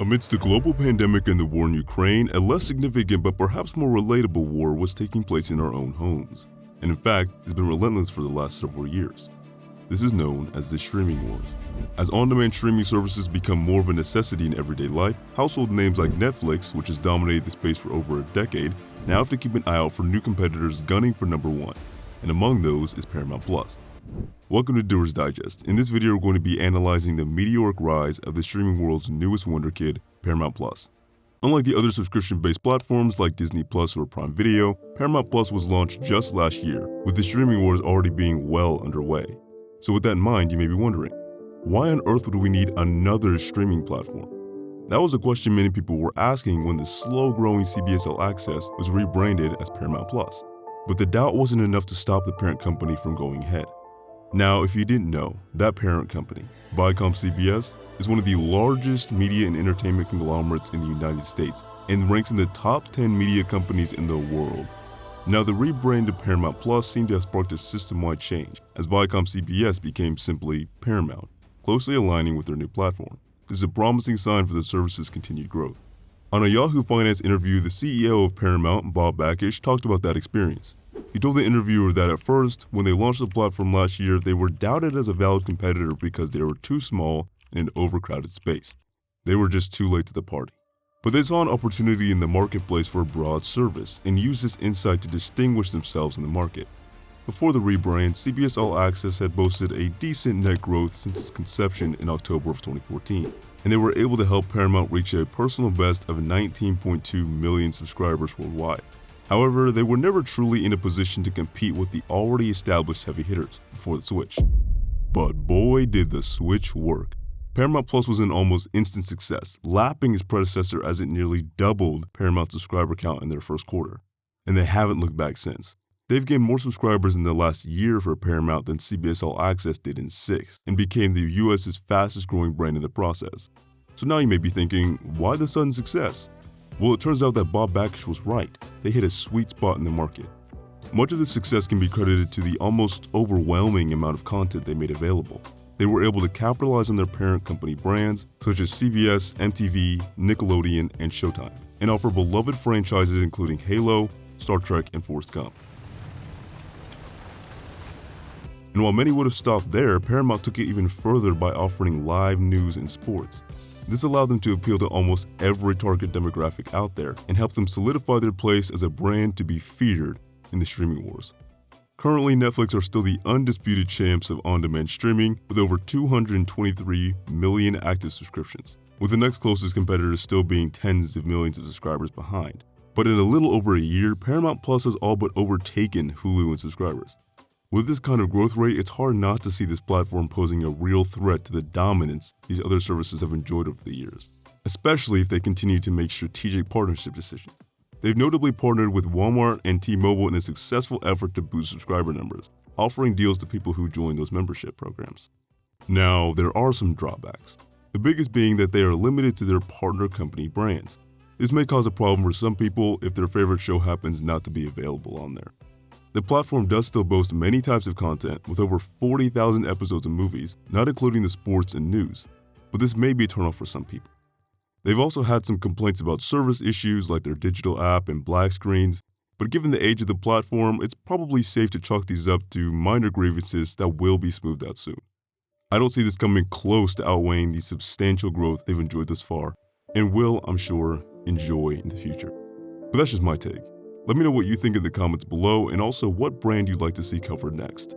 Amidst the global pandemic and the war in Ukraine, a less significant but perhaps more relatable war was taking place in our own homes. And in fact, it's been relentless for the last several years. This is known as the streaming wars. As on-demand streaming services become more of a necessity in everyday life, household names like Netflix, which has dominated the space for over a decade, now have to keep an eye out for new competitors gunning for number one. And among those is Paramount Plus. Welcome to Doers Digest. In this video, we're going to be analyzing the meteoric rise of the streaming world's newest wonder kid, Paramount Plus. Unlike the other subscription-based platforms like Disney Plus or Prime Video, Paramount Plus was launched just last year, with the streaming wars already being well underway. So with that in mind, you may be wondering, why on earth would we need another streaming platform? That was a question many people were asking when the slow-growing CBS All Access was rebranded as Paramount Plus. But the doubt wasn't enough to stop the parent company from going ahead. Now, if you didn't know, that parent company, CBS, is one of the largest media and entertainment conglomerates in the United States and ranks in the top 10 media companies in the world. Now, the rebrand to Paramount Plus seemed to have sparked a system-wide change, as CBS became simply Paramount, closely aligning with their new platform. This is a promising sign for the service's continued growth. On a Yahoo Finance interview, the CEO of Paramount, Bob Bakish, talked about that experience. He told the interviewer that at first, when they launched the platform last year, they were doubted as a valid competitor because they were too small in an overcrowded space. They were just too late to the party. But they saw an opportunity in the marketplace for a broad service and used this insight to distinguish themselves in the market. Before the rebrand, CBS All Access had boasted a decent net growth since its conception in October of 2014, and they were able to help Paramount reach a personal best of 19.2 million subscribers worldwide. However, they were never truly in a position to compete with the already established heavy hitters before the switch. But boy, did the switch work. Paramount Plus was an almost instant success, lapping its predecessor as it nearly doubled Paramount's subscriber count in their first quarter. And they haven't looked back since. They've gained more subscribers in the last year for Paramount than CBS All Access did in 6, and became the US's fastest growing brand in the process. So now you may be thinking, why the sudden success? Well, it turns out that Bob Bakish was right. They hit a sweet spot in the market. Much of this success can be credited to the almost overwhelming amount of content they made available. They were able to capitalize on their parent company brands such as CBS, MTV, Nickelodeon, and Showtime, and offer beloved franchises including Halo, Star Trek, and Forrest Gump. And while many would have stopped there, Paramount took it even further by offering live news and sports. This allowed them to appeal to almost every target demographic out there and helped them solidify their place as a brand to be feared in the streaming wars. Currently, Netflix are still the undisputed champs of on-demand streaming with over 223 million active subscriptions, with the next closest competitor still being tens of millions of subscribers behind. But in a little over a year, Paramount Plus has all but overtaken Hulu in subscribers. With this kind of growth rate, it's hard not to see this platform posing a real threat to the dominance these other services have enjoyed over the years, especially if they continue to make strategic partnership decisions. They've notably partnered with Walmart and T-Mobile in a successful effort to boost subscriber numbers, offering deals to people who join those membership programs. Now, there are some drawbacks, the biggest being that they are limited to their partner company brands. This may cause a problem for some people if their favorite show happens not to be available on there. The platform does still boast many types of content with over 40,000 episodes of movies, not including the sports and news, but this may be a turnoff for some people. They've also had some complaints about service issues like their digital app and black screens, but given the age of the platform, it's probably safe to chalk these up to minor grievances that will be smoothed out soon. I don't see this coming close to outweighing the substantial growth they've enjoyed thus far, and will, I'm sure, enjoy in the future. But that's just my take. Let me know what you think in the comments below and also what brand you'd like to see covered next.